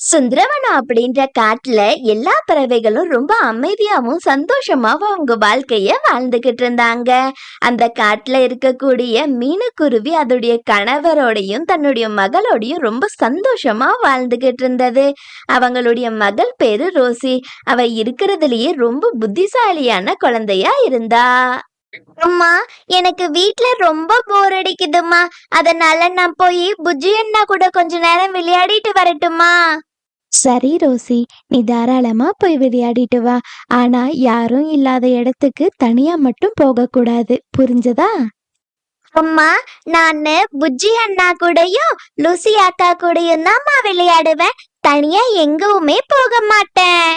சுந்தரவனம் அப்படின்ற காட்டுல எல்லா பறவைகளும் ரொம்ப அமைதியாவும் சந்தோஷமாவும் அவங்க வாழ்க்கைய வாழ்ந்துகிட்டு இருந்தாங்க. அந்த காட்டுல இருக்கக்கூடிய மீனுக்குருவி அதோடைய கணவரோடையும் தன்னுடைய மகளோடையும் ரொம்ப சந்தோஷமா வாழ்ந்துகிட்டு இருந்தது. அவங்களுடைய மகள் பேரு ரோசி. அவ இருக்கிறதுலயே ரொம்ப புத்திசாலியான குழந்தையா இருந்தா. அம்மா, எனக்கு வீட்ல ரொம்ப போர் அடிக்குதுமா. அதனால நான் போய் புஜ்ஜி அண்ணா கூட கொஞ்ச நேரம் விளையாடிட்டு வரட்டுமா? சரி ரோசி, நீ தாராளமா போய் விளையாடிட்டு வா. ஆனா யாரும் இல்லாத இடத்துக்கு தனியா மட்டும் போகக்கூடாது, புரிஞ்சதா? அம்மா, நானு புஜ்ஜி அண்ணா கூடயும் லூசி அக்கா கூடயும் தான்மா விளையாடுவேன். தனியா எங்கவுமே போக மாட்டேன்.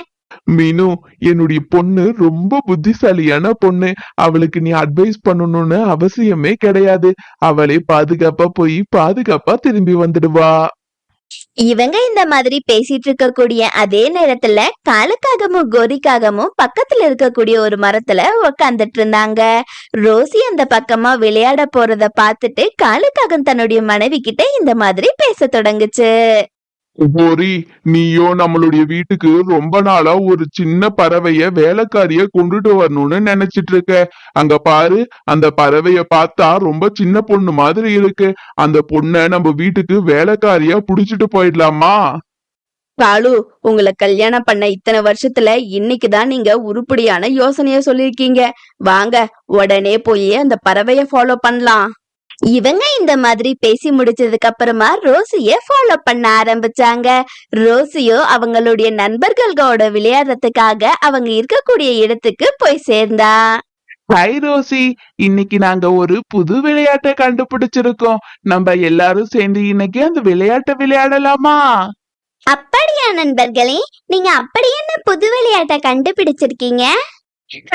மீனு, என்னுடைய பொண்ணு ரொம்ப புத்திசாலியான பொண்ணு. அவளுக்கு நீ அட்வைஸ் பண்ணணும்னு அவசியமே கிடையாது. அவளே பாதுகாப்பா போய் பாதுகாப்பா திரும்பி வந்துடுவா. இவங்க இந்த மாதிரி பேசிட்டு இருக்கக்கூடிய அதே நேரத்துல காலுக்காகமும் கோரிக்காகமும் பக்கத்துல இருக்கக்கூடிய ஒரு மரத்துல உக்காந்துட்டு இருந்தாங்க. ரோசி அந்த பக்கமா விளையாட போறத பார்த்துட்டு காலுக்காகம் தன்னுடைய மனைவி கிட்ட இந்த மாதிரி பேச தொடங்குச்சு. கோரி, நீயோ நம்மளுடைய வீட்டுக்கு ரொம்ப நாளா ஒரு சின்ன பறவைய வேலைக்காரிய கொண்டுட்டு வரணும்னு நினைச்சிட்டு இருக்க. அங்க பாரு, அந்த பறவைய பார்த்தா ரொம்ப சின்ன பொண்ணு மாதிரி இருக்கு. அந்த பொண்ண நம்ம வீட்டுக்கு வேலைக்காரியா புடிச்சிட்டு போயிடலாமா? காலு, உங்களை கல்யாணம் பண்ண இத்தனை வருஷத்துல இன்னைக்குதான் நீங்க உருப்படியான யோசனைய சொல்லிருக்கீங்க. வாங்க, உடனே போய் அந்த பறவைய ஃபாலோ பண்ணலாம். இவங்க இந்த மாதிரி பேசி முடிச்சதுக்கு அப்புறமா ரோசிய ஃபாலோ பண்ண ஆரம்பிச்சாங்க. ரோசியோ அவங்களுடைய நண்பர்களோட விளையாடுறதுக்காக அவங்க இருக்கக்கூடிய இடத்துக்கு போய் சேர்ந்தா. ஹாய் ரோசி, இன்னைக்கு நாங்க ஒரு புது விளையாட்டை கண்டுபிடிச்சிருக்கோம். நம்ம எல்லாரும் சேர்ந்து இன்னைக்கு அந்த விளையாட்டை விளையாடலாமா? அப்படியா நண்பர்களே, நீங்க அப்படி என்ன புது விளையாட்டை கண்டுபிடிச்சிருக்கீங்க?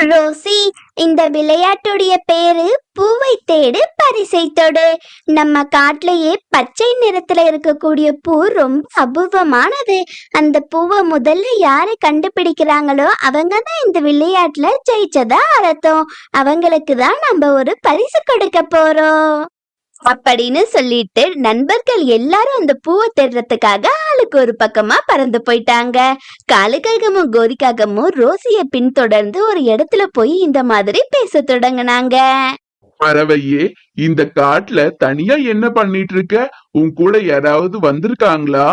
ரோசி, இந்த விளையாட்டுடைய பேரு பூவை தேடு பரிசை தொடு. நம்ம காட்டுலயே பச்சை நிறத்துல இருக்கக்கூடிய பூ ரொம்ப அபூர்வமானது. அந்த பூவை முதல்ல யாரு கண்டுபிடிக்கிறாங்களோ அவங்கதான் இந்த விளையாட்டுல ஜெயிச்சதா அர்த்தம். அவங்களுக்கு தான் நம்ம ஒரு பரிசு கொடுக்க போறோம் அப்படின்னு சொல்லிட்டு நண்பர்கள் எல்லாரும் அந்த பூவை தேடுறதுக்காக ஆளுக்கு ஒரு பக்கமா பறந்து போயிட்டாங்க. காலுக்காகமும் கோரிக்காகமும் ரோசிய பின்தொடர்ந்து ஒரு இடத்துல போய் இந்த மாதிரி பேச தொடங்கினாங்க. பறவையே, இந்த காட்டுல தனியா என்ன பண்ணிட்டு இருக்க? உன் கூட யாராவது வந்திருக்காங்களா?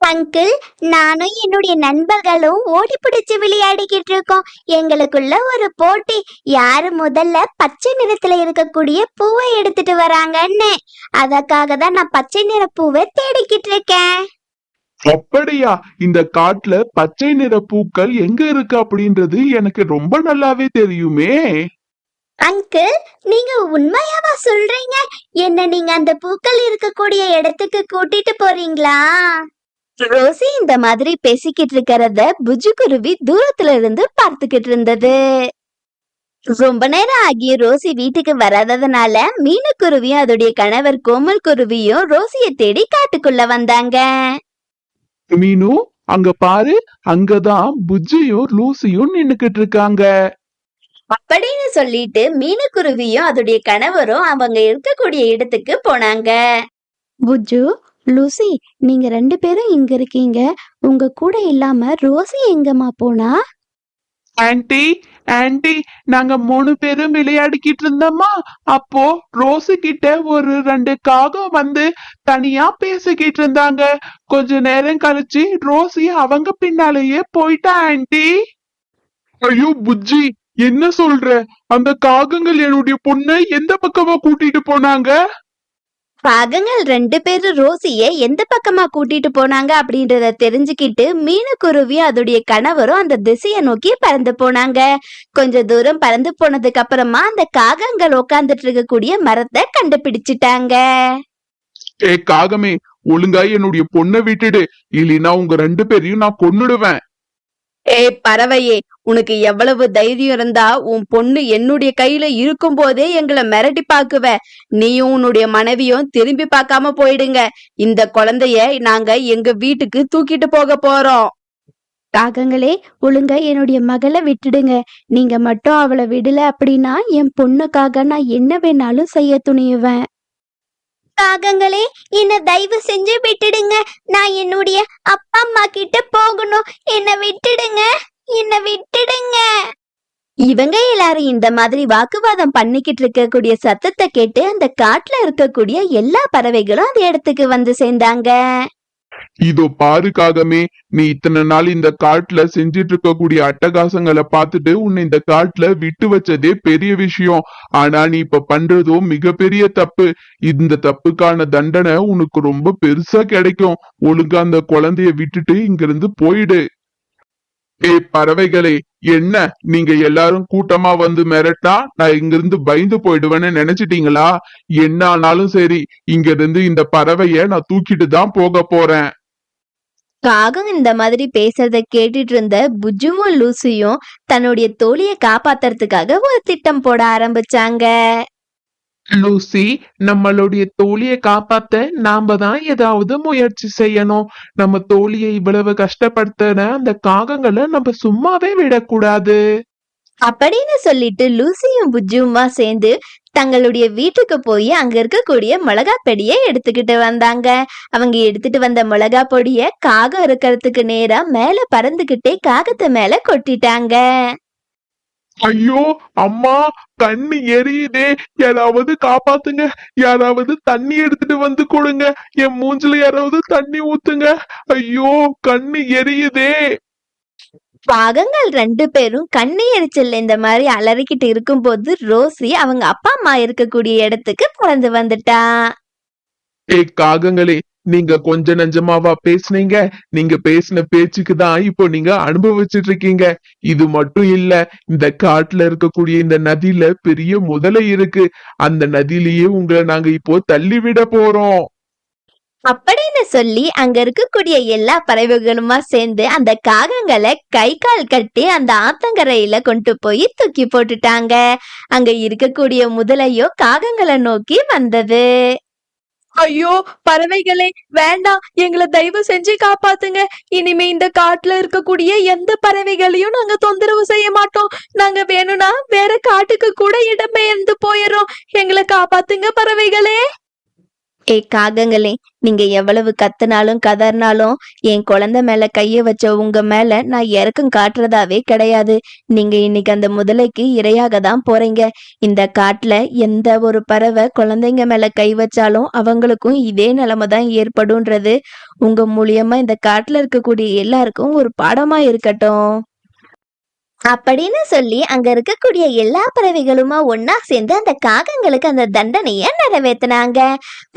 அங்கிள், நானும் என்னுடைய நண்பர்களும் ஓடி பிடிச்சு விளையாடிக்கிட்டு இருக்கோம். எங்களுக்குள்ள ஒரு போட்டி, யாரு முதல்ல பச்சை நிறத்துல இருக்கக்கூடிய பூவை எடுத்துட்டு வராங்கன்னு. அதற்காக தான் நான் பச்சை நிற பூவை தேடிக்கிட்டு இருக்கேன். அப்படியா? இந்த காட்டுல பச்சை நிற பூக்கள் எங்க இருக்கு அப்படின்றது எனக்கு ரொம்ப நல்லாவே தெரியுமே. அங்கிள், நீங்க உண்மையாவா சொல்றீங்க? என்ன நீங்க அந்த பூக்கள் இருக்கக்கூடிய இடத்துக்கு கூட்டிட்டு போறீங்களா? ரோசி இந்த மாதிரி பேசிக்கிட்டு இருக்கிறத புஜ்ஜுக்குருவி தூரத்துல இருந்து பார்த்துக்கிட்டு இருந்தது. ரொம்ப நேரம் ஆகி ரோசி வீட்டுக்கு வராததுனால மீனுக்குருவியும் அதோடைய கணவர் கோமல் குருவியும் ரோசிய தேடி காட்டுக்குள்ள வந்தாங்க. மீனு, அங்க பாரு, அங்கதான் புஜ்ஜியும் லூசியும் நின்னுக்கிட்டு இருக்காங்க. அப்படின்னு சொல்லிட்டு மீனுக்குருவியும் அதோடைய கணவரும் அவங்க இருக்கக்கூடிய இடத்துக்கு போனாங்க. புஜ்ஜு, லூசி, நீங்க 2 பேரும் இங்க இருக்கீங்க. உங்க கூட இல்லாம ரோசி எங்கம்மா போனா? ஆன்ட்டி, ஆன்ட்டி, நாங்க 3 பேரும் விளையாடிக்கிட்டு இருந்தோமா, அப்போ ரோசி கிட்ட ஒரு 2 காகம் வந்து தனியா பேசிக்கிட்டு இருந்தாங்க. கொஞ்ச நேரம் கழிச்சு ரோசி அவங்க பின்னாலேயே போயிட்டா ஆன்ட்டி. ஐயோ புஜ்ஜி, என்ன சொல்ற? அந்த காகங்கள் என்னுடைய பொண்ணை எந்த பக்கமா கூட்டிட்டு போனாங்க? காகங்கள் 2 பேரும் ரோசிய எந்த பக்கமா கூட்டிட்டு போனாங்க அப்படின்றத தெரிஞ்சுக்கிட்டு மீனுக்குருவியும் அதோடைய கணவரும் அந்த திசையை நோக்கி பறந்து போனாங்க. கொஞ்ச தூரம் பறந்து போனதுக்கு அப்புறமா அந்த காகங்கள் உட்கார்ந்துட்டு இருக்கக்கூடிய மரத்தை கண்டுபிடிச்சிட்டாங்க. ஏ காகமே, ஒழுங்கா என்னுடைய பொண்ணை விட்டுடு, இல்லைன்னா உங்க 2 பேரையும் நான் கொன்னுடுவேன். பறவையே, உனக்கு எவ்வளவு தைரியம் இருந்தா உன் பொண்ணு என்னுடைய கையில இருக்கும் போதே எங்களை மிரட்டி பாக்குவ. நீயும் உன்னுடைய மனைவியும் திரும்பி பார்க்காம போயிடுங்க. இந்த குழந்தைய நாங்க எங்க வீட்டுக்கு தூக்கிட்டு போக போறோம். காகங்களே, ஒழுங்கா என்னுடைய மகளை விட்டுடுங்க. நீங்க மட்டும் அவளை விடல அப்படின்னா என் பொண்ணுக்காக நான் என்ன வேணாலும் செய்ய துணியுவேன். காகங்களே, என்ன தயவு செஞ்சு விட்டுடுங்க. நான் என்னுடைய அப்பா அம்மா கிட்ட போகணும். என்ன விட்டுடுங்க, என்ன விட்டுடுங்க. இவங்க எல்லாரும் இந்த மாதிரி வாக்குவாதம் பண்ணிக்கிட்டு இருக்கக்கூடிய சத்தத்தை கேட்டு அந்த காட்டுல இருக்கக்கூடிய எல்லா பறவைகளும் அந்த இடத்துக்கு வந்து சேர்ந்தாங்க. இதோ பாரு காகமே, நீ இத்தனை நாள் இந்த காட்டுல செஞ்சிட்டு இருக்கக்கூடிய அட்டகாசங்களை பார்த்துட்டு உன்னை இந்த காட்டுல விட்டு வச்சதே பெரிய விஷயம். ஆனா நீ இப்ப பண்றதோ மிகப்பெரிய தப்பு. இந்த தப்புக்கான தண்டனை உனக்கு ரொம்ப பெருசா கிடைக்கும். ஒழுங்கா அந்த குழந்தைய விட்டுட்டு இங்க இருந்து போயிடு. பறவைகளே, என்ன நீங்க எல்லாரும் கூட்டமா வந்து மிரட்டா நான் இங்க இருந்து பயந்து போயிடுவேன்னு நினைச்சிட்டீங்களா? என்ன ஆனாலும் சரி, இங்க இருந்து இந்த பறவைய நான் தூக்கிட்டு தான் போக போறேன். காகம் இந்த மாதிரி பேசுறத கேட்டுட்டு இருந்த புஜுவும் லூசியும் தன்னுடைய தோழிய காப்பாத்துறதுக்காக ஒரு திட்டம் போட ஆரம்பிச்சாங்க. லூசி, நம்மளுடைய தோழியை காப்பாத்த நாம தான் ஏதாவது முயற்சி செய்யணும். நம்ம தோழியை இவ்வளவு கஷ்டப்படுத்தின அந்த காகங்களை நம்ம சும்மாவே விடக்கூடாது. அப்படின்னு சொல்லிட்டு லூசியும் புஜுமா சேர்ந்து தங்களுடைய வீட்டுக்கு போய் அங்க இருக்கக்கூடிய மிளகா பொடியை எடுத்துக்கிட்டு வந்தாங்க. அவங்க எடுத்துட்டு வந்த மிளகா பொடிய காகம் இருக்கிறதுக்கு நேரா மேல பறந்துகிட்டே காகத்து மேல கொட்டிட்டாங்க. ஐயோ அம்மா, கண்ணு எரியுதே, யாராவது காப்பாத்துங்க. யாராவது தண்ணி எடுத்துட்டு வந்து கொடுங்க. என் மூஞ்சில யாராவது தண்ணி ஊத்துங்க. ஐயோ கண்ணு எரியுதே. காகங்கள் 2 பேரும் கண்ணு எரிச்சல் இந்த மாதிரி அலறிக்கிட்டு இருக்கும்போது ரோசி அவங்க அப்பா அம்மா இருக்கக்கூடிய இடத்துக்கு பறந்து வந்துட்டா. காகங்களே, நீங்க கொஞ்ச நஞ்சமாவா பேசுனீங்க? நீங்க பேசின பேச்சுக்கு தான் இப்போ நீங்க அனுபவிச்சுட்டு இருக்கீங்க. இது மட்டும் இல்ல, இந்த காட்டுல இருக்கக்கூடிய இந்த நதியில பெரிய முதலை இருக்கு. அந்த நதியிலேயே உங்களை நாங்க இப்போ தள்ளி விட போறோம். அப்படின்னு சொல்லி அங்க இருக்கக்கூடிய எல்லா பறவைகளுமா சேர்ந்து அந்த காகங்களை கை கால் கட்டி அந்த ஆத்தங்கரையில கொண்டு போய் தூக்கி போட்டுட்டாங்க. அங்க இருக்கக்கூடிய முதலையோ காகங்களை நோக்கி வந்தது. ஐயோ பறவைகளே, வேண்டாம், எங்களை தயவு செஞ்சு காப்பாத்துங்க. இனிமே இந்த காட்டுல இருக்கக்கூடிய எந்த பறவைகளையும் நாங்க தொந்தரவு செய்ய மாட்டோம். நாங்க வேணும்னா வேற காட்டுக்கு கூட இடம்பெயர்ந்து போயிடுறோம். எங்களை காப்பாத்துங்க பறவைகளே. காகங்களே, நீங்க எவ்வளவு கத்துனாலும் கதறினாலும் என் குழந்தை மேல கைய வச்ச உங்க மேல நான் இறக்கம் காட்டுறதாவே கிடையாது. நீங்க இன்னைக்கு அந்த முதலைக்கு இரையாக தான் போறீங்க. இந்த காட்டுல எந்த ஒரு பறவை குழந்தைங்க மேல கை வச்சாலும் அவங்களுக்கும் இதே நிலைமை தான் ஏற்படும்ன்றது உங்க மூலியமா இந்த காட்டுல இருக்கக்கூடிய எல்லாருக்கும் ஒரு பாடமா இருக்கட்டும். அப்படின்னு சொல்லி அங்க இருக்கக்கூடிய எல்லா பறவைகளுமா ஒன்னா சேர்ந்து அந்த காகங்களுக்கு அந்த தண்டனைய நிறைவேத்தினாங்க.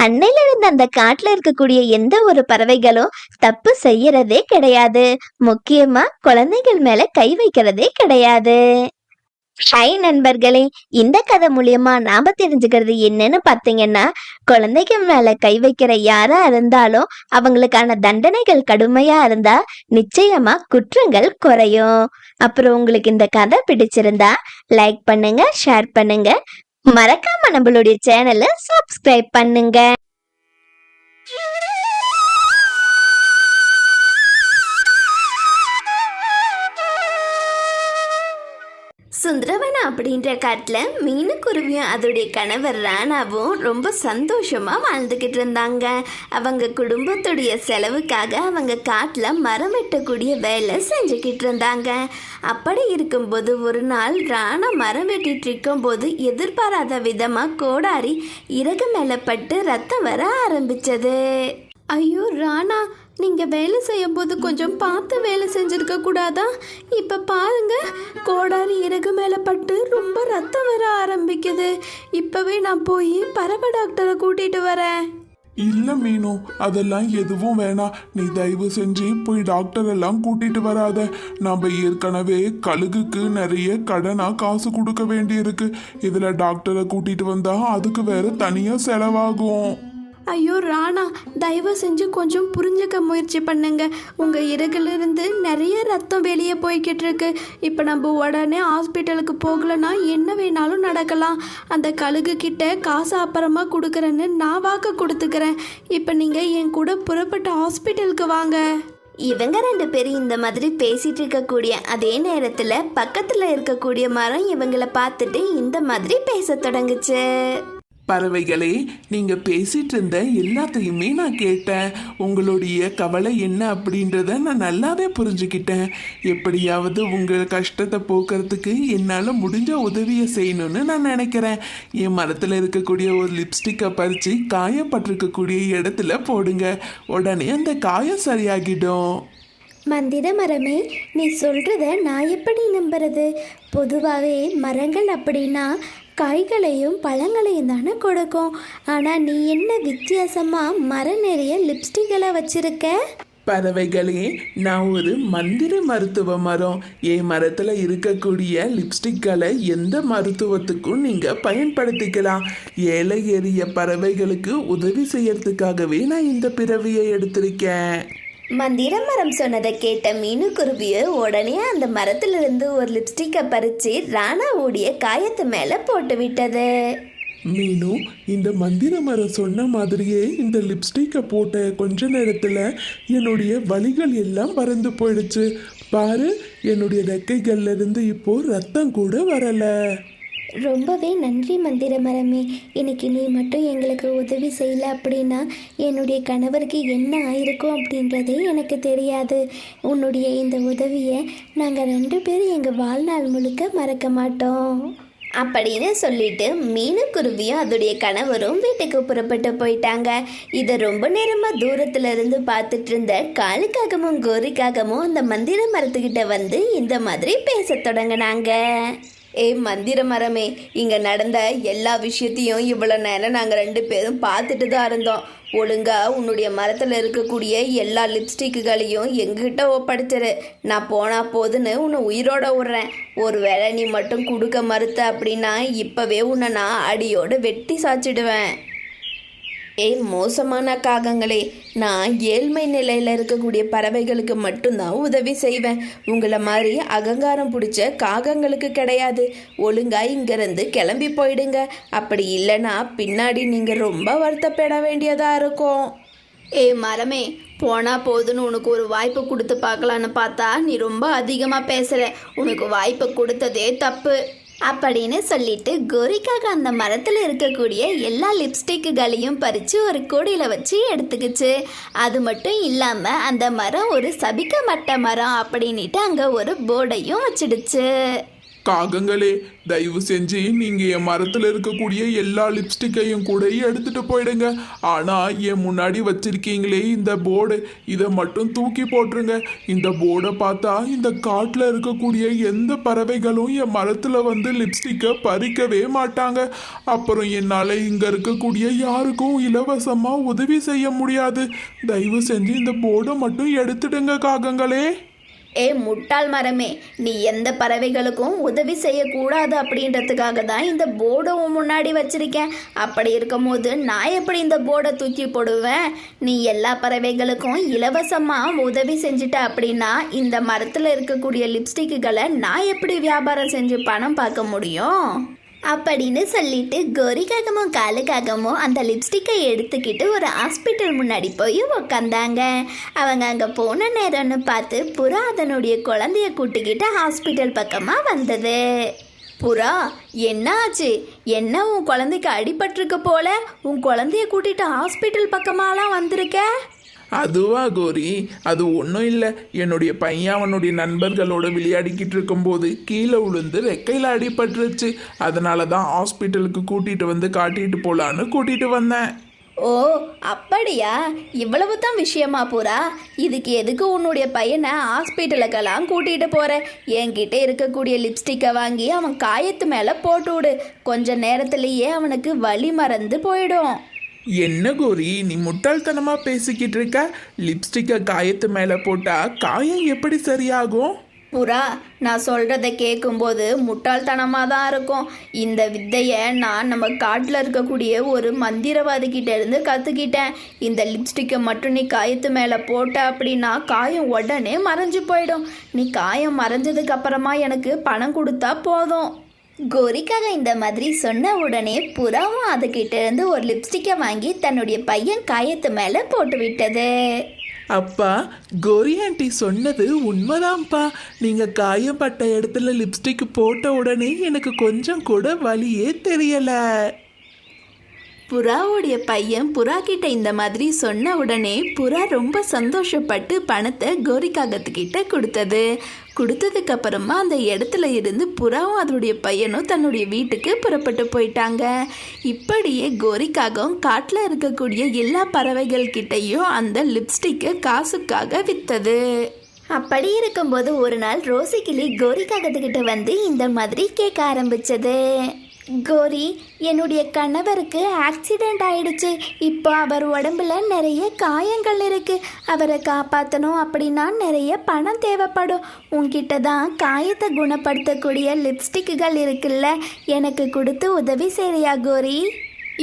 அன்னையில இருந்து அந்த காட்டுல இருக்கக்கூடிய எந்த ஒரு பறவைகளும் தப்பு செய்யறதே கிடையாது. முக்கியமா குழந்தைகள் மேல கை வைக்கிறதே கிடையாது. ஹாய் நண்பர்களே, இந்த கதை மூலியமா நாம தெரிஞ்சுக்கிறது என்னன்னு பாத்தீங்கன்னா, குழந்தைகள் மேல கை வைக்கிற யாரா இருந்தாலும் அவங்களுக்கான தண்டனைகள் கடுமையா இருந்தா நிச்சயமா குற்றங்கள் குறையும். அப்புறம் உங்களுக்கு இந்த கதை பிடிச்சிருந்தா லைக் பண்ணுங்க, ஷேர் பண்ணுங்க, மறக்காம நம்மளுடைய சேனலை சப்ஸ்கிரைப் பண்ணுங்க. சுந்தரவனம் அப்படின்ற காட்டில் மீனுக்குருவியும் அதோடைய கணவர் ராணாவும் ரொம்ப சந்தோஷமாக வாழ்ந்துக்கிட்டு இருந்தாங்க. அவங்க குடும்பத்துடைய செலவுக்காக அவங்க காட்டில் மரம் வெட்டக்கூடிய வேலை செஞ்சுக்கிட்டு இருந்தாங்க. அப்படி இருக்கும்போது ஒரு நாள் ராணா மரம் வெட்டிட்டு இருக்கும்போது எதிர்பாராத விதமாக கோடாரி இறகு மேலே பட்டு ரத்தம் வர ஆரம்பிச்சது. ஐயோ ராணா, நீங்கள் வேலை செய்யும்போது கொஞ்சம் பார்த்து வேலை செஞ்சுருக்க கூடாதா? இப்போ பாருங்க, கோடாரி இறகு மேலே பட்டு ரொம்ப ரத்தம் வர ஆரம்பிக்குது. இப்போவே நான் போய் பறவை டாக்டரை கூட்டிகிட்டு வரேன். இல்ல மீனு, அதெல்லாம் எதுவும் வேணாம். நீ தயவு செஞ்சு போய் டாக்டர் எல்லாம் கூட்டிட்டு வராத. நாம ஏற்கனவே கழுகுக்கு நிறைய கடனா காசு கொடுக்க வேண்டியிருக்கு. இதுல டாக்டரை கூட்டிட்டு வந்தா அதுக்கு வேற தனியா செலவாகும். ஐயோ ராணா, தயவு செஞ்சு கொஞ்சம் புரிஞ்சுக்க முயற்சி பண்ணுங்க. உங்கள் இறகுலேருந்து நிறைய ரத்தம் வெளியே போய்கிட்டு இருக்கு. இப்போ நம்ம உடனே ஹாஸ்பிட்டலுக்கு போகலன்னா என்ன வேணாலும் நடக்கலாம். அந்த கழுகு கிட்ட காசு அப்புறமா கொடுக்குறேன்னு நான் வாக்கு கொடுத்துக்கிறேன். இப்போ நீங்கள் என் கூட புறப்பட்டு ஹாஸ்பிட்டலுக்கு வாங்க. இவங்க 2 பேரும் இந்த மாதிரி பேசிட்டு இருக்கக்கூடிய அதே நேரத்தில் பக்கத்தில் இருக்கக்கூடிய மரம் இவங்களை பார்த்துட்டு இந்த மாதிரி பேச தொடங்குச்சு. பறவைகளே, நீங்க பேசிட்டு இருந்த எல்லாத்தையுமே நான் கேட்டேன். உங்களுடைய கவலை என்ன அப்படின்றத நான் நல்லாவே புரிஞ்சுக்கிட்டேன். எப்படியாவது உங்க கஷ்டத்தை போக்குறதுக்கு என்னால முடிஞ்ச உதவியை செய்யணும்னு நான் நினைக்கிறேன். என் மரத்துல இருக்கக்கூடிய ஒரு லிப்ஸ்டிக்கை பறிச்சு காயப்பட்டிருக்கக்கூடிய இடத்துல போடுங்க. உடனே அந்த காயம் சரியாகிடும். மந்திர மரமே, நீ சொல்கிறத நான் எப்படி நம்புறது? பொதுவாகவே மரங்கள் அப்படின்னா காய்களையும் பழங்களையும் தானே கொடுக்கும். ஆனால் நீ என்ன வித்தியாசமாக மரம் நிறைய லிப்ஸ்டிக்கெல்லாம் வச்சுருக்க? பறவைகளே, நான் ஒரு மந்திர மருத்துவ மரம். என் மரத்துல இருக்கக்கூடிய லிப்ஸ்டிக்களை எந்த மருத்துவத்துக்கும் நீங்க பயன்படுத்திக்கலாம். ஏழை எளிய பறவைகளுக்கு உதவி செய்யறதுக்காகவே நான் இந்த பிறவியை எடுத்திருக்கேன். மந்திர மரம் சொன்னதை கேட்ட மீனுக்குருவியை உடனே அந்த மரத்திலிருந்து ஒரு லிப்ஸ்டிக்கை பறித்து ராணாவுடைய காயத்து மேலே போட்டு விட்டது. மீனு, இந்த மந்திர மரம் சொன்ன மாதிரியே இந்த லிப்ஸ்டிக்கை போட்ட கொஞ்ச நேரத்தில் என்னுடைய வலிகள் எல்லாம் பறந்து போயிடுச்சு. பாரு, என்னுடைய ரெக்கைகள்ல இருந்து இப்போ ரத்தம் கூட வரலை. ரொம்பவே நன்றி மந்திர மரமே. இன்னைக்கு நீ மட்டும் எங்களுக்கு உதவி செய்யல அப்படின்னா என்னுடைய கணவருக்கு என்ன ஆயிருக்கும் அப்படின்றதே எனக்கு தெரியாது. உன்னுடைய இந்த உதவியை நாங்கள் 2 பேரும் எங்கள் வாழ்நாள் முழுக்க மறக்க மாட்டோம் அப்படின்னு சொல்லிட்டு மீனுக்குருவியும் அதோடைய கணவரும் வீட்டுக்கு புறப்பட்டு போயிட்டாங்க. இதை ரொம்ப நேரமாக தூரத்துல இருந்து பார்த்துட்டு இருந்த காலுக்காகவும் கோரிக்காகவும் அந்த மந்திர மரத்துக்கிட்ட வந்து இந்த மாதிரி பேச தொடங்கினாங்க. மந்திர மரமே, இங்கே நடந்த எல்லா விஷயத்தையும் இவ்வளோ நேரம் நாங்கள் 2 பேரும் பார்த்துட்டு தான் இருந்தோம். ஒழுங்கா உன்னுடைய மரத்தில் இருக்கக்கூடிய எல்லா லிப்ஸ்டிக்குகளையும் எங்கிட்ட ஒப்படைச்சிரு. நான் போனா போதுன்னு உன்னை உயிரோட விட்றேன். ஒருவேளை நீ மட்டும் கொடுக்க மறுத்த அப்படின்னா இப்போவே உன்னை நான் அடியோடு வெட்டி சாச்சிடுவேன். மோசமான காகங்களே, நான் ஏழ்மை நிலையில் இருக்கக்கூடிய பறவைகளுக்கு மட்டும்தான் உதவி செய்வேன். உங்களை மாதிரி அகங்காரம் பிடிச்ச காகங்களுக்கு கிடையாது. ஒழுங்கா இங்கேருந்து கிளம்பி போயிடுங்க. அப்படி இல்லைன்னா பின்னாடி நீங்கள் ரொம்ப வருத்தப்பட வேண்டியதாக இருக்கும். மரமே, போனா போதுன்னு உனக்கு ஒரு வாய்ப்பு கொடுத்து பார்க்கலான்னு பார்த்தா நீ ரொம்ப அதிகமாக பேசுகிற. உனக்கு வாய்ப்பு கொடுத்ததே தப்பு அப்படின்னு சொல்லிட்டு கோரிக்காக அந்த மரத்தில் இருக்கக்கூடிய எல்லா லிப்ஸ்டிக்குகளையும் பறித்து ஒரு கூடையில் வச்சு எடுத்துக்கிச்சு. அது மட்டும் இல்லாமல் அந்த மரம் ஒரு சபிக்கப்பட்ட மரம் அப்படின்ட்டு அங்கே ஒரு போர்டையும் வச்சிடுச்சு. காகங்களே, தயவு செஞ்சு நீங்க என் மரத்துல இருக்கக்கூடிய எல்லா லிப்ஸ்டிக்கையும் கூட எடுத்துட்டு போயிடுங்க. ஆனா என் முன்னாடி வச்சிருக்கீங்களே இந்த போர்டு, இதை மட்டும் தூக்கி போட்டுருங்க. இந்த போர்டை பார்த்தா இந்த காட்டுல இருக்கக்கூடிய எந்த பறவைகளும் என் மரத்துல வந்து லிப்ஸ்டிக்கை பறிக்கவே மாட்டாங்க. அப்புறம் என்னால இங்க இருக்கக்கூடிய யாருக்கும் இலவசமா உதவி செய்ய முடியாது. தயவு செஞ்சு இந்த போர்டை மட்டும் எடுத்துடுங்க காகங்களே. முட்டாள் மரமே, நீ எந்த பறவைகளுக்கும் உதவி செய்யக்கூடாது அப்படின்றதுக்காக தான் இந்த போர்டை முன்னாடி வச்சிருக்கேன். அப்படி இருக்கும் போது நான் எப்படி இந்த போர்டை தூக்கி போடுவேன்? நீ எல்லா பறவைகளுக்கும் இலவசமாக உதவி செஞ்சுட்ட அப்படின்னா இந்த மரத்தில் இருக்கக்கூடிய லிப்ஸ்டிக்குகளை நான் எப்படி வியாபாரம் செஞ்சு பணம் பார்க்க முடியும்? அப்படின்னு சொல்லிட்டு கோரிக்காகமும் காலுக்காகமும் அந்த லிப்ஸ்டிக்கை எடுத்துக்கிட்டு ஒரு ஹாஸ்பிட்டல் முன்னாடி போய் உக்காந்தாங்க. அவங்க அங்கே போன நேரம்னு பார்த்து புறா அதனுடைய குழந்தைய கூட்டிக்கிட்டு ஹாஸ்பிட்டல் பக்கமாக வந்தது. புறா, என்ன ஆச்சு? என்ன உன் குழந்தைக்கு அடிபட்டிருக்க போல? உன் குழந்தைய கூட்டிகிட்டு ஹாஸ்பிட்டல் பக்கமாலாம் வந்திருக்க? அதுவா கோரி, அது ஒன்றும் இல்லை. என்னுடைய பையன் அவனுடைய நண்பர்களோட விளையாடிக்கிட்டு இருக்கும்போது கீழே விழுந்து ரெக்கையில் அடிபட்டுருச்சு. அதனால தான் ஹாஸ்பிட்டலுக்கு கூட்டிகிட்டு வந்து காட்டிட்டு போகலான்னு கூட்டிகிட்டு வந்தேன். ஓ, அப்படியா? இவ்வளவு தான் விஷயமா புறா? இதுக்கு எதுக்கு உன்னுடைய பையனை ஹாஸ்பிட்டலுக்கெல்லாம் கூட்டிகிட்டு போகிற? என்கிட்ட இருக்கக்கூடிய லிப்ஸ்டிக்கை வாங்கி அவன் காயத்து மேலே போட்டு விடு. கொஞ்ச நேரத்துலேயே அவனுக்கு வலி மறந்து போயிடும். என்ன கோரி, நீ முட்டாள்தனமா பேசிக்கிட்டு இருக்க? லிப்ஸ்டிக்கை காயத்து மேலே போட்டா காயம் எப்படி சரியாகும்? புறா, நான் சொல்கிறத கேட்கும்போது முட்டாள்தனமாக தான் இருக்கும். இந்த வித்தையை நான் நம்ம காட்டில் இருக்கக்கூடிய ஒரு மந்திரவாதிக்கிட்ட இருந்து கற்றுக்கிட்டேன். இந்த லிப்ஸ்டிக்கை மட்டும் நீ காயத்து மேலே போட்ட அப்படின்னா காயம் உடனே மறைஞ்சு போயிடும். நீ காயம் மறைஞ்சதுக்கு அப்புறமா எனக்கு பணம் கொடுத்தா போதும். கோரிக்காக இந்த மாதிரி சொன்ன உடனே புறாவும் அதுகிட்ட இருந்து ஒரு லிப்ஸ்டிக்கை வாங்கி தன்னுடைய பையன் காயத்து மேலே போட்டு விட்டது. அப்பா, கோரி ஆண்டி சொன்னது உண்மைதான்ப்பா. நீங்கள் காயப்பட்ட இடத்துல லிப்ஸ்டிக் போட்ட உடனே எனக்கு கொஞ்சம் கூட வலியே தெரியலை. புறாவுடைய பையன் புறா கிட்ட இந்த மாதிரி சொன்ன உடனே புறா ரொம்ப சந்தோஷப்பட்டு பணத்தை கோரிக்காகத்துக்கிட்ட கொடுத்ததுக்கு அப்புறமா அந்த இடத்துல இருந்து புறாவும் அதனுடைய பையனும் தன்னுடைய வீட்டுக்கு புறப்பட்டு போயிட்டாங்க. இப்படியே கோரிக்காகவும் காட்டில் இருக்கக்கூடிய எல்லா பறவைகள் கிட்டையும் அந்த லிப்ஸ்டிக்கை காசுக்காக விற்றது. அப்படி இருக்கும்போது ஒரு நாள் ரோசி கிளி கோரிக்காகத்துக்கிட்ட வந்து இந்த மாதிரி கேட்க ஆரம்பிச்சது. கோரி, என்னுடைய கணவருக்கு ஆக்சிடெண்ட் ஆயிடுச்சு. இப்போ அவர் உடம்புல நிறைய காயங்கள் இருக்கு. அவரை காப்பாற்றணும் அப்படின்னா நிறைய பணம் தேவைப்படும். உன்கிட்ட தான் காயத்தை குணப்படுத்தக்கூடிய லிப்ஸ்டிக்குகள் இருக்குல்ல, எனக்கு கொடுத்து உதவி செய்றியா கோரி?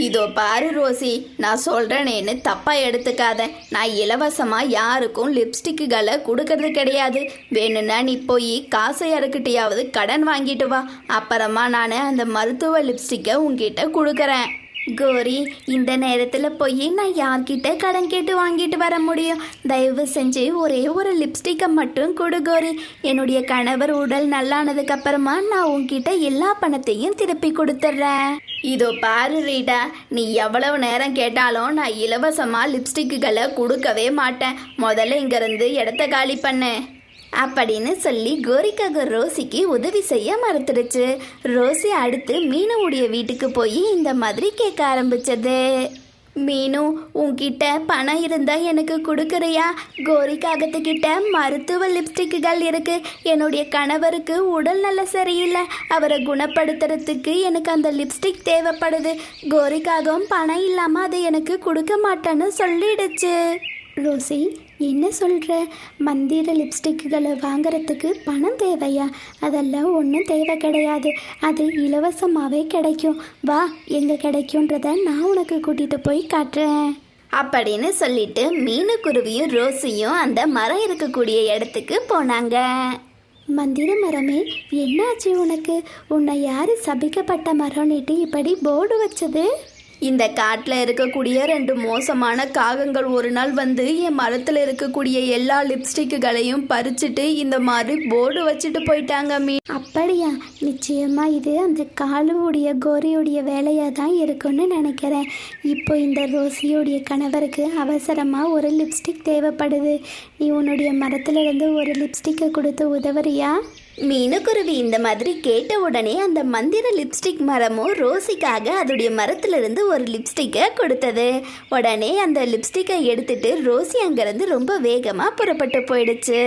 இதோ பாரு ரோசி, நான் சொல்கிறேனேன்னு தப்பாக எடுத்துக்காத. நான் இலவசமாக யாருக்கும் லிப்ஸ்டிக்குகளை கொடுக்கறது கிடையாது. வேணும்னா நீ போய் காசை யாருக்கிட்டையாவது கடன் வாங்கிட்டு வா. அப்புறமா நான் அந்த மருத்துவ லிப்ஸ்டிக்கை உங்ககிட்ட கொடுக்குறேன். கோரி, இந்த நேரத்தில் போய் நான் யார்கிட்ட கடன் கேட்டு வாங்கிட்டு வர முடியும்? தயவு செஞ்சு ஒரே ஒரு லிப்ஸ்டிக்கை மட்டும் கொடு கோரி. என்னுடைய கணவர் உடல் நல்லானதுக்கு அப்புறமா நான் உன்கிட்ட எல்லா பணத்தையும் திருப்பி கொடுத்துட்றேன். இதோ பாரு ரீட்டா, நீ எவ்வளவு நேரம் கேட்டாலும் நான் இலவசமாக லிப்ஸ்டிக்குகளை கொடுக்கவே மாட்டேன். முதல்ல இங்கேருந்து இடத்த காலி பண்ணு அப்படின்னு சொல்லி கோரிக்காக ரோசிக்கு உதவி செய்ய மறுத்துடுச்சு. ரோசி அடுத்து மீனுடைய வீட்டுக்கு போய் இந்த மாதிரி கேட்க ஆரம்பிச்சது. மீனு, உன்கிட்ட பணம் இருந்தா எனக்கு கொடுக்குறியா? கோரிக்காகத்துக்கிட்ட மருத்துவ லிப்ஸ்டிக்குகள் இருக்கு. என்னுடைய கணவருக்கு உடல் நல்ல சரியில்லை. அவரை குணப்படுத்துறதுக்கு எனக்கு அந்த லிப்ஸ்டிக் தேவைப்படுது. கோரிக்காகவும் பணம் இல்லாமல் அதை எனக்கு கொடுக்க மாட்டேன்னு சொல்லிடுச்சு. ரோசி, என்ன சொல்கிற? மந்திர லிப்ஸ்டிக்குகளை வாங்குறதுக்கு பணம் தேவையா? அதெல்லாம் ஒன்றும் தேவை கிடையாது. அது இலவசமாகவே கிடைக்கும். வா, எங்கே கிடைக்குன்றத நான் உனக்கு கூட்டிகிட்டு போய் காட்டுறேன் அப்படின்னு சொல்லிட்டு மீனுக்குருவியும் ரோசியும் அந்த மரம் இருக்கக்கூடிய இடத்துக்கு போனாங்க. மந்திர மரமே, என்னாச்சு உனக்கு? உன்னை யார் சபிக்கப்பட்ட மரம்னுட்டு இப்படி போர்டு வச்சது? இந்த காட்டில் இருக்கக்கூடிய 2 மோசமான காகங்கள் ஒரு நாள் வந்து என் மரத்தில் இருக்கக்கூடிய எல்லா லிப்ஸ்டிக்குகளையும் பறிச்சுட்டு இந்த மாதிரி போர்டு வச்சுட்டு போயிட்டாங்க. அப்படியா? நிச்சயமா இது அந்த காலுவுடைய கோரியுடைய வேலையாக தான் இருக்குன்னு நினைக்கிறேன். இப்போ இந்த ரோசியோடைய கணவருக்கு அவசரமாக ஒரு லிப்ஸ்டிக் தேவைப்படுது. நீ உன்னுடைய மரத்துலேருந்து ஒரு லிப்ஸ்டிக்கை கொடுத்து உதவுறியா? மீனுக்குருவி இந்த மாதிரி கேட்ட உடனே அந்த மந்திர லிப்ஸ்டிக் மரமும் ரோசிக்காக அதோடைய மரத்திலிருந்து ஒரு லிப்ஸ்டிக்கை கொடுத்தது. உடனே அந்த லிப்ஸ்டிக்கை எடுத்துட்டு ரோசி அங்கேருந்து ரொம்ப வேகமாக புறப்பட்டு போயிடுச்சு.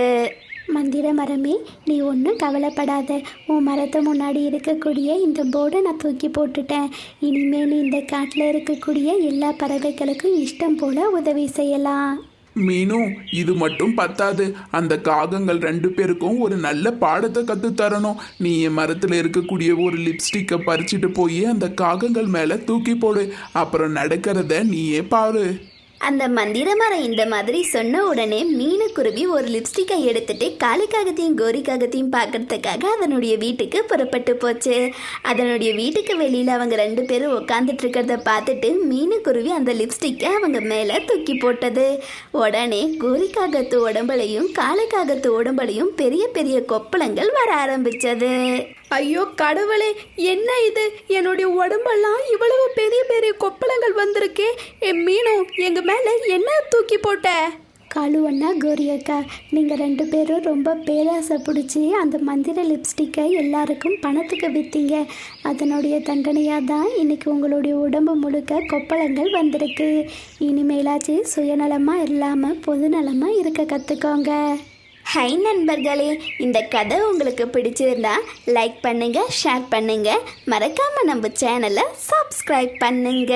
மந்திர மரமே, நீ ஒன்றும் கவலைப்படாத. உன் மரத்தை முன்னாடி இருக்கக்கூடிய இந்த போர்டை நான் தூக்கி போட்டுட்டேன். இனிமேல் இந்த காட்டில் இருக்கக்கூடிய எல்லா பறவைகளுக்கும் இஷ்டம் போல் உதவி செய்யலாம். மீனு, இது மட்டும் பத்தாது. அந்த காகங்கள் 2 பேருக்கும் ஒரு நல்ல பாடத்தை கற்று தரணும். நீ என் மரத்தில் இருக்கக்கூடிய ஒரு லிப்ஸ்டிக்கை பறிச்சுட்டு போய் அந்த காகங்கள் மேலே தூக்கி போடு. அப்புறம் நடக்கிறத நீயே பாரு. அந்த மந்திர மரம் இந்த மாதிரி சொன்ன உடனே மீனுக்குருவி ஒரு லிப்ஸ்டிக்கை எடுத்துட்டு காளிக்காகத்தையும் கோரிக்காகத்தையும் பார்க்கறதுக்காக அதனுடைய வீட்டுக்கு புறப்பட்டு போச்சு. அதனுடைய வீட்டுக்கு வெளியில் அவங்க 2 பேரும் உட்காந்துட்டு இருக்கிறத பார்த்துட்டு மீனுக்குருவி அந்த லிப்ஸ்டிக்கை அவங்க மேலே தூக்கி போட்டது. உடனே கோரிக்காகத்து உடம்புலையும் காளிக்காகத்து உடம்புலையும் பெரிய பெரிய கொப்பளங்கள் வர ஆரம்பிச்சது. ஐயோ கடவுளே, என்ன இது? என்னுடைய உடம்பெல்லாம் இவ்வளவு பெரிய பெரிய கொப்பளங்கள் வந்திருக்கே. என் மீனு, எங்க மேல என்ன தூக்கி போட்ட? காலு அண்ணா, கோரி அக்கா, நீங்கள் 2 பேரும் ரொம்ப பேராசை பிடிச்சி அந்த மந்திர லிப்ஸ்டிக்கை எல்லாருக்கும் பணத்துக்கு விற்றீங்க. அதனுடைய தண்டனையாக தான் இன்னைக்கு உங்களுடைய உடம்பு முழுக்க கொப்பளங்கள் வந்திருக்கு. இனிமேலாச்சு சுயநலமாக இல்லாமல் பொதுநலமாக இருக்க கற்றுக்கோங்க. ஹை நண்பர்களே, இந்த கதை உங்களுக்கு பிடிச்சிருந்தா லைக் பண்ணுங்க, ஷேர் பண்ணுங்க, மறக்காம நம்ம சேனலை சப்ஸ்கிரைப் பண்ணுங்க.